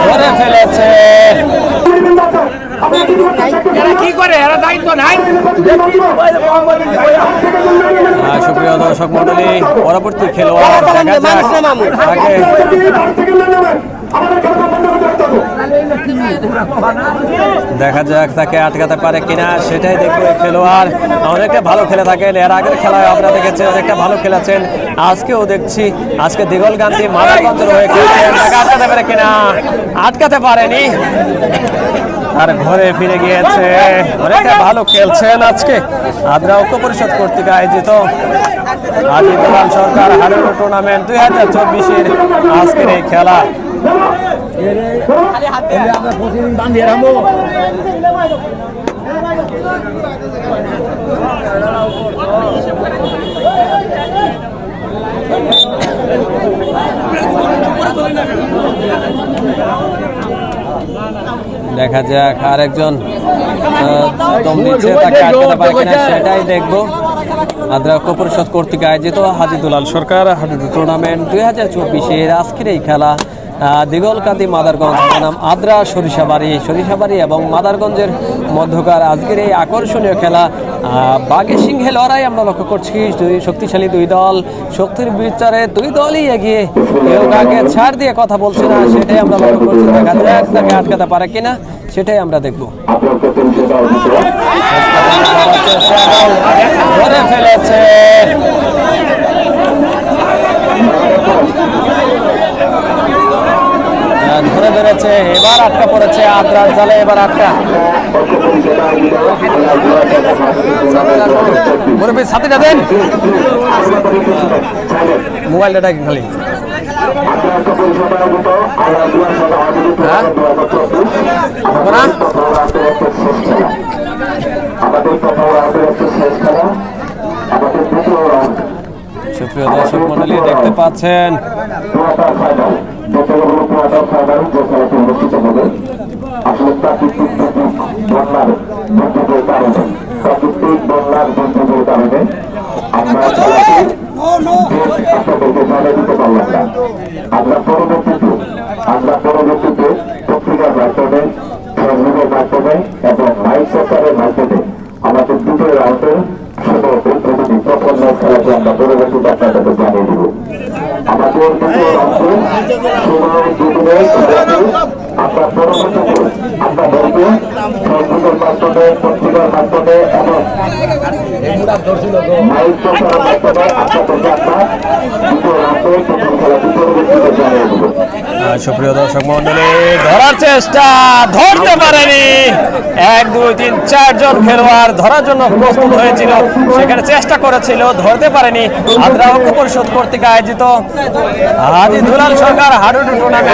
ধরে ফেলেছে। সুপ্রিয় দর্শক মন্ডলী, পরবর্তী খেলোয়াড় দেখা যাক তাকে আটকাতে পারে কিনা, সেটাই দেখবো। খেলোয়াড় অনেকটা ভালো খেলে থাকেন, এর আগের খেলায় আমরা দেখেছি অনেকটা ভালো খেলেছেন, আজকেও দেখছি। আজকে দিগলকান্তি মাদারগঞ্জের হয়ে খেলছেন, তাকে আটকাতে পারে কিনা, আটকাতে পারেনি, আর ঘরে ফিরে গিয়েছে। অনেকটা ভালো খেলছেন আজকে আদ্রা ঐক্য পরিষদ কর্তৃক আয়োজিত হাজী দুলাল সরকার হাডুডু টুর্নামেন্ট 2024-এর আজকের এই খেলা। দেখা যাক আরেকজন দম দিচ্ছে, তাকে আটকাতে পারে কিনা সেটাই দেখবো। আদ্রা ঐক্য পরিষদ কর্তৃক আয়োজিত হাজী দুলাল সরকার হাডুডু টুর্নামেন্ট 2024-এর আজকের এই খেলা দিগলকান্দি মাদারগঞ্জ বনাম আদ্রা সরিষাবাড়ি এবং মাদারগঞ্জের মধ্যকার আজকের এই আকর্ষণীয় খেলা। বাঘে সিংহে লড়াই আমরা লক্ষ্য করছি, শক্তিশালী দুই দল, শক্তির বিচারে দুই দলই এগিয়ে, কেউ কাকে ছাড় দিয়ে কথা বলছে না, সেটাই আমরা লক্ষ্য করছি। দেখা যাক তাকে আটকাতে পারে কিনা, সেটাই আমরা দেখবো। ধরে ফেলেছে, ধরে বেড়েছে, এবার আটকা পড়েছে আদ্রার জালে, এবার আটকা। মুরব্বী সাথে যাবেন, মোবাইলটা খালি সুপ্রিয় দর্শক মন্ডলী, দেখতে পাচ্ছেন আমরা পরবর্তীতে পত্রিকার মাধ্যমে, ফেসবুকের মাধ্যমে এবং মাইক সরকারের মাধ্যমে আমাদের দুটো রাউন্ডের প্রতিটি প্রথম খেলাটি আমরা পরবর্তীতে আপনাদেরকে জানিয়ে দেব। আমাদের দুটো রাউন্ডে সময় দুপুরে আমরা পরবর্তীতে আপনাদেরকে ফেসবুকের মাধ্যমে, পত্রিকার মাধ্যমে এবং মাইক সরকারের মাধ্যমে আপনাদেরকে আমরা দুটো রাউন্ডে প্রথম খেলাটি পরবর্তীতে জানিয়ে দেব। সুপ্রিয় দর্শক মন্ডলী, ধরার চেষ্টা, ধরতে পারেনি। 1, 2, 3, 4 জন খেলোয়াড় ধরার জন্য প্রস্তুত হয়েছিল, সেখানে চেষ্টা করেছিল, ধরতে পারেনি। আদ্রা ঐক্য পরিষদ কর্তৃক আয়োজিত হাজী দুলাল সরকার হাডুডু টুর্নামেন্ট